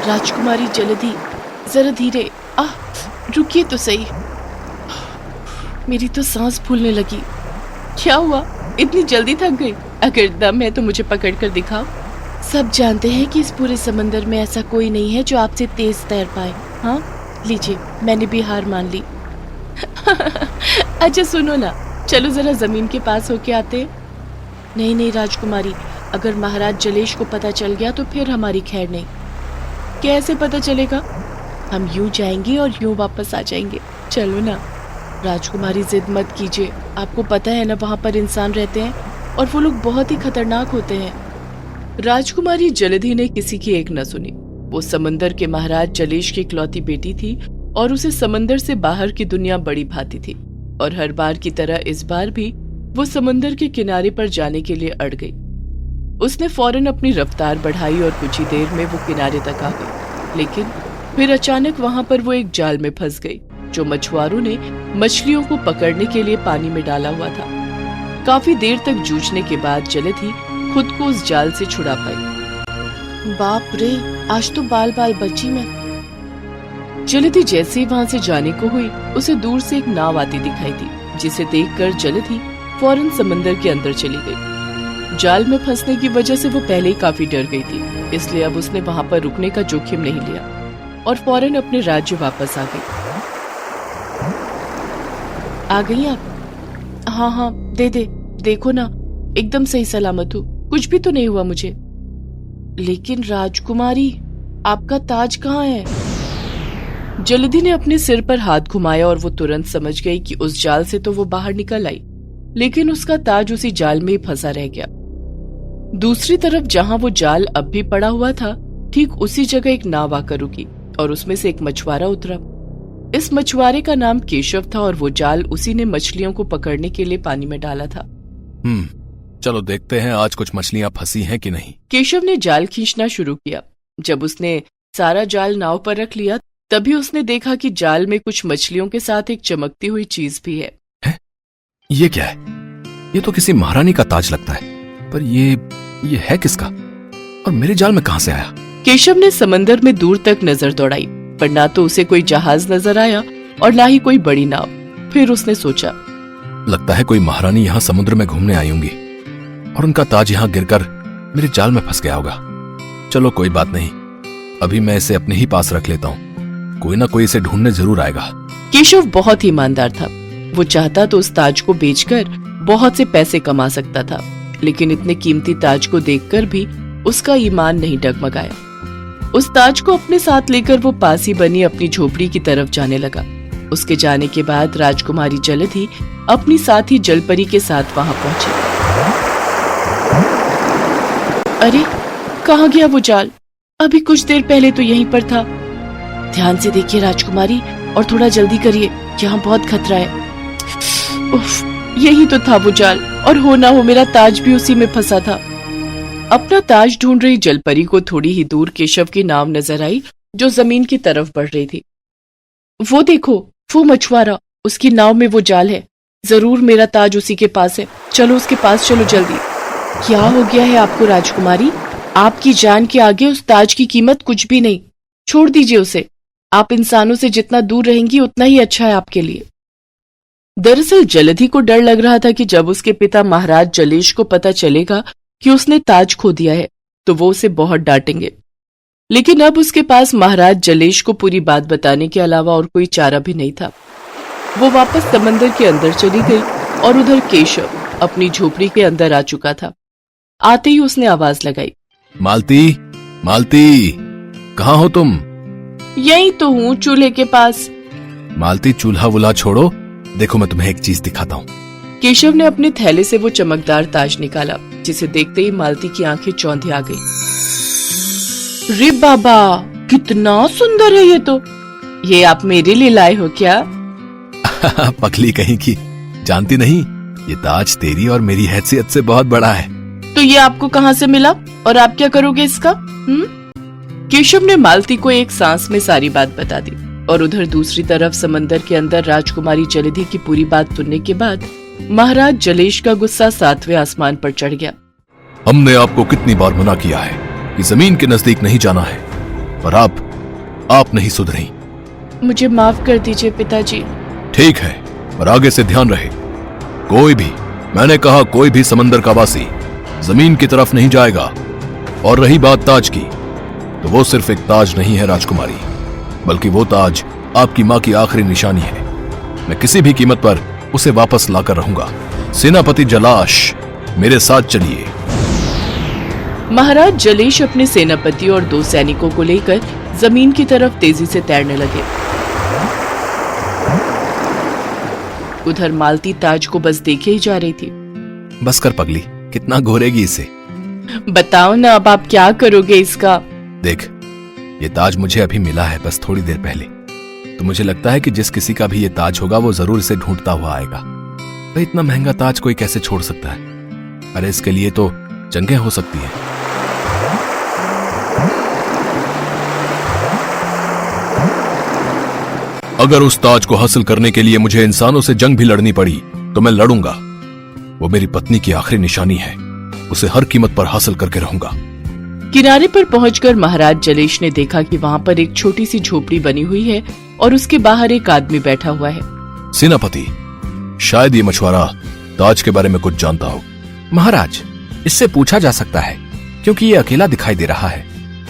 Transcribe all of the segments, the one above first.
राजकुमारी जलधि, जरा धीरे। आह, रुकिए तो सही। मेरी तो सांस फूलने लगी। क्या हुआ, इतनी जल्दी थक गई? अगर दम है तो मुझे पकड़ कर दिखाओ। सब जानते हैं कि इस पूरे समंदर में ऐसा कोई नहीं है जो आपसे तेज तैर पाए। हाँ, लीजिए, मैंने भी हार मान ली। अच्छा सुनो ना, चलो जरा जमीन के पास होके आते हैं। नहीं नहीं राजकुमारी, अगर महाराज जलेश को पता चल गया तो फिर हमारी खैर नहीं। कैसे पता चलेगा? हम यूं जाएंगे और यूं वापस आ जाएंगे। चलो ना। राजकुमारी जिद मत कीजिए, आपको पता है ना वहां पर इंसान रहते हैं और वो लोग बहुत ही खतरनाक होते हैं। राजकुमारी जलधि ने किसी की एक न सुनी। वो समंदर के महाराज जलेश की इकलौती बेटी थी और उसे समंदर से बाहर की दुनिया बड़ी भाती थी। और हर बार की तरह इस बार भी वो समंदर के किनारे पर जाने के लिए अड़ गई। उसने फौरन अपनी रफ्तार बढ़ाई और कुछ ही देर में वो किनारे तक आ गई। लेकिन फिर अचानक वहां पर वो एक जाल में फंस गई जो मछुआरों ने मछलियों को पकड़ने के लिए पानी में डाला हुआ था। काफी देर तक जूझने के बाद जलधि खुद को उस जाल से छुड़ा पाई। बाप रे, आज तो बाल बाल बची मैं। जलधि जैसे ही वहां से जाने को हुई, उसे दूर से एक नाव आती दिखाई दी, जिसे देखकर जलधि फौरन समंदर के अंदर चली गई। जाल में फंसने की वजह से वो पहले ही काफी डर गई थी, इसलिए अब उसने वहां पर रुकने का जोखिम नहीं लिया और फौरन अपने राज्य वापस आ गई। आ गई आप? हाँ हाँ, दे देखो ना, एकदम सही सलामत हूँ, कुछ भी तो नहीं हुआ मुझे। लेकिन राजकुमारी, आपका ताज कहाँ है? जलधि ने अपने सिर पर हाथ घुमाया और वो तुरंत समझ गई कि उस जाल से तो वो बाहर निकल आई, लेकिन उसका ताज उसी जाल में ही फंसा रह गया। दूसरी तरफ जहां वो जाल अब भी पड़ा हुआ था, ठीक उसी जगह एक नाव आकर रुकी और उसमें से एक मछुआरा उतरा। इस मछुआरे का नाम केशव था और वो जाल उसी ने मछलियों को पकड़ने के लिए पानी में डाला था। चलो देखते हैं आज कुछ मछलियां फंसी हैं कि नहीं। केशव ने जाल खींचना शुरू किया। जब उसने सारा जाल नाव पर रख लिया, तभी उसने देखा कि जाल में कुछ मछलियों के साथ एक चमकती हुई चीज भी है। ये क्या है? ये तो किसी महारानी का ताज लगता है, पर ये है किसका और मेरे जाल में कहां से आया? केशव ने समंदर में दूर तक नजर दौड़ाई, पर ना तो उसे कोई जहाज नजर आया और ना ही कोई बड़ी नाव। फिर उसने सोचा, लगता है कोई महारानी यहाँ समुद्र में घूमने आई होंगी और उनका ताज यहाँ गिरकर मेरे जाल में फंस गया होगा। चलो कोई बात नहीं, अभी मैं इसे अपने ही पास रख लेता हूँ, कोई ना कोई इसे ढूंढने जरूर आएगा। केशव बहुत ही ईमानदार था। वो चाहता तो उस ताज को बेचकर बहुत से पैसे कमा सकता था, लेकिन इतने कीमती ताज को देखकर भी उसका ईमान नहीं डगमगाया। उस ताज को अपने साथ लेकर वो पास ही बनी अपनी झोपड़ी की तरफ जाने लगा। उसके जाने के बाद राजकुमारी जलधि अपनी साथी जलपरी के साथ वहां पहुंची। अरे, कहाँ गया वो जाल? अभी कुछ देर पहले तो यहीं पर था। ध्यान से देखिए राजकुमारी, और थोड़ा जल्दी करिए, यहाँ बहुत खतरा है। उफ, यही तो था वो जाल, और हो ना हो मेरा ताज भी उसी में फंसा था। अपना ताज ढूंढ रही जलपरी को थोड़ी ही दूर केशव की नाव नजर आई जो जमीन की तरफ बढ़ रही थी। वो देखो, वो मछुआरा, उसकी नाव में वो जाल है। जरूर मेरा ताज उसी के पास है। चलो उसके पास चलो जल्दी। क्या हो गया है आपको राजकुमारी? आपकी जान के आगे उस ताज की कीमत कुछ भी नहीं। छोड़ दीजिए उसे। आप इंसानों से जितना दूर रहेंगी उतना ही अच्छा है आपके लिए। दरअसल जलधि को डर लग रहा था कि जब उसके पिता महाराज जलेश को पता चलेगा कि उसने ताज खो दिया है तो वो उसे बहुत डांटेंगे। लेकिन अब उसके पास महाराज जलेश को पूरी बात बताने के अलावा और कोई चारा भी नहीं था। वो वापस समंदर के अंदर चली गई और उधर केशव अपनी झोपड़ी के अंदर आ चुका था। आते ही उसने आवाज लगाई, मालती, मालती, कहाँ हो तुम? यही तो हूँ, चूल्हे के पास। मालती, चूल्हा वुल्हा छोड़ो, देखो मैं तुम्हें एक चीज दिखाता हूँ। केशव ने अपने थैले से वो चमकदार ताज निकाला, जिसे देखते ही मालती की आंखें चौंधी आ गई। रे बाबा, कितना सुंदर है ये तो। ये आप मेरे लिए लाए हो क्या? पकली कहीं की, जानती नहीं, ये ताज तेरी और मेरी हैसियत से बहुत बड़ा है। तो ये आपको कहाँ से मिला और आप क्या करोगे इसका? केशव ने मालती को एक सांस में सारी बात बता दी और उधर दूसरी तरफ समंदर के अंदर राजकुमारी जलधि की पूरी बात सुनने के बाद महाराज जलेश का गुस्सा 7वें आसमान पर चढ़ गया। हमने आपको कितनी बार मना किया है कि जमीन के नजदीक नहीं जाना है, पर आप नहीं सुधरी। मुझे माफ कर दीजिए पिताजी। ठीक है, पर आगे से ध्यान रहे, कोई भी, मैंने कहा कोई भी समंदर का वासी जमीन की तरफ नहीं जाएगा। और रही बात ताज की, तो वो सिर्फ एक ताज नहीं है राजकुमारी, बल्कि वो ताज आपकी मां की आखिरी निशानी है। मैं किसी भी कीमत पर उसे वापस लाकर रहूंगा। सेनापति जलाश, मेरे साथ चलिए। महाराज जलेश अपने सेनापति और 2 सैनिकों को लेकर जमीन की तरफ तेजी से तैरने लगे। उधर मालती ताज को बस देखे ही जा रही थी। बस कर पगली, कितना घोरेगी इसे? बताओ ना, अब आप क्या करोगे इसका? देख, ये ताज मुझे अभी मिला है, बस थोड़ी देर पहले। तो मुझे लगता है कि जिस किसी का भी ये ताज होगा वो जरूर इसे ढूंढता हुआ आएगा। भाई इतना महंगा ताज कोई कैसे छोड़ सकता है? अरे इसके लिए तो जंगें हो सकती हैं। अगर उस ताज को हासिल करने के लिए मुझे इंसानों से जंग भी लड़नी पड़ी तो मैं लड़ूंगा। वो मेरी पत्नी की आखिरी निशानी है, उसे हर कीमत पर हासिल करके रहूंगा। किनारे पर पहुंचकर महाराज जलेश ने देखा कि वहां पर एक छोटी सी झोपड़ी बनी हुई है और उसके बाहर एक आदमी बैठा हुआ है। सेनापति, शायद ये मछुआरा ताज के बारे में कुछ जानता हो। महाराज, इससे पूछा जा सकता है, क्योंकि ये अकेला दिखाई दे रहा है।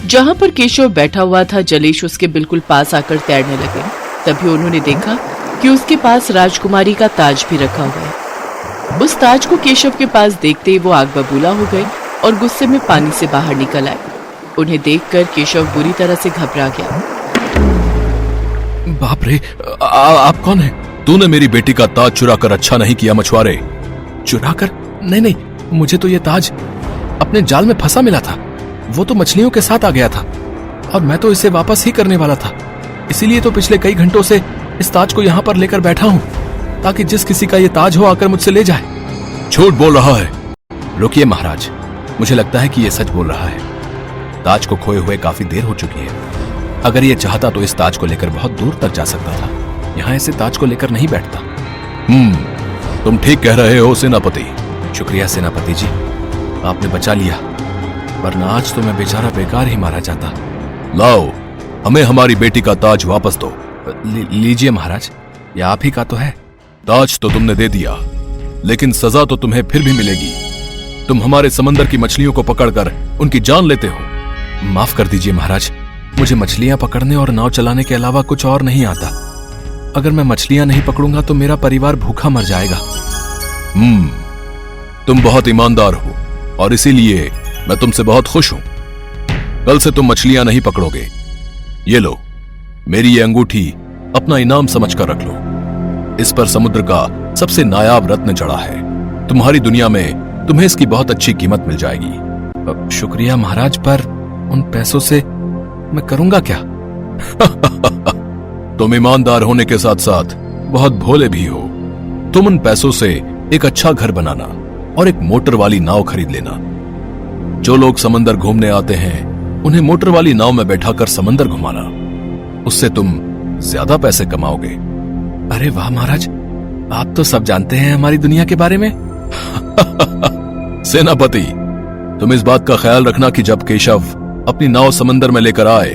जहां पर केशव बैठा हुआ था, जलेश उसके बिल्कुल पास आकर तैरने लगे। तभी उन्होंने देखा कि उसके पास राजकुमारी का ताज भी रखा हुआ है। उस ताज को केशव के पास देखते ही वो आग बबूला हो गए और गुस्से में पानी से बाहर निकल आए। उन्हें देखकर केशव बुरी तरह से घबरा गया। बाप रे, आप कौन है? तूने मेरी बेटी का ताज चुरा कर अच्छा नहीं किया मछुआरे। चुरा कर? नहीं, मुझे तो ये ताज अपने जाल में फंसा मिला था। वो तो मछलियों के साथ आ गया था और मैं तो इसे वापस ही करने वाला था। इसीलिए तो पिछले कई घंटों से इस ताज को यहाँ पर लेकर बैठा हूँ, ताकि जिस किसी का ये ताज हो आकर मुझसे ले जाए। झूठ बोल रहा है। रुकिए महाराज, मुझे लगता है कि ये सच बोल रहा है। ताज को खोए हुए काफी देर हो चुकी है। अगर ये चाहता तो इस ताज को लेकर बहुत दूर तक जा सकता था। यहाँ ऐसे ताज को लेकर नहीं बैठता। तुम ठीक कह रहे हो सेनापति। शुक्रिया सेनापति जी, आपने बचा लिया, वरना आज तो मैं बेचारा बेकार ही मारा जाता। लाओ, हमें हमारी बेटी का ताज वापस दो। लीजिए महाराज, ये आप ही का तो है। ताज तो तुमने दे दिया, लेकिन सजा तो तुम्हें फिर भी मिलेगी। तुम हमारे समंदर की मछलियों को पकड़कर उनकी जान लेते हो। माफ कर दीजिए महाराज, मुझे मछलियां पकड़ने और नाव चलाने के अलावा कुछ और नहीं आता। अगर मैं मछलियां नहीं पकड़ूंगा तो मेरा परिवार भूखा मर जाएगा। तुम बहुत ईमानदार हो और इसीलिए मैं तुमसे बहुत खुश हूं। कल से तुम मछलियां नहीं पकड़ोगे। ये लो, मेरी ये अंगूठी अपना इनाम समझकर रख लो। इस पर समुद्र का सबसे नायाब रत्न जड़ा है। तुम्हारी दुनिया में तुम्हें इसकी बहुत अच्छी कीमत मिल जाएगी। शुक्रिया महाराज, पर उन पैसों से मैं करूंगा क्या? तुम ईमानदार होने के साथ साथ बहुत भोले भी हो। तुम उन पैसों से एक अच्छा घर बनाना और एक मोटर वाली नाव खरीद लेना। जो लोग समंदर घूमने आते हैं उन्हें मोटर वाली नाव में बैठाकर समंदर घुमाना। उससे तुम ज्यादा पैसे कमाओगे। अरे वाह महाराज, आप तो सब जानते हैं हमारी दुनिया के बारे में। सेनापति, तुम इस बात का ख्याल रखना कि जब केशव अपनी नाव समंदर में लेकर आए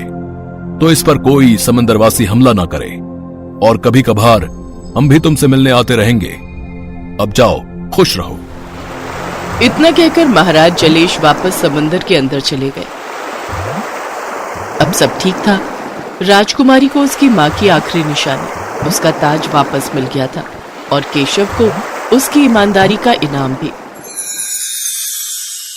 तो इस पर कोई समंदरवासी हमला ना करे। और कभी कभार हम भी तुमसे मिलने आते रहेंगे। अब जाओ, खुश रहो। इतना कहकर महाराज जलेश वापस समंदर के अंदर चले गए। अब सब ठीक था। राजकुमारी को उसकी मां की आखिरी निशानी, उसका ताज वापस मिल गया था और केशव को उसकी ईमानदारी का इनाम भी।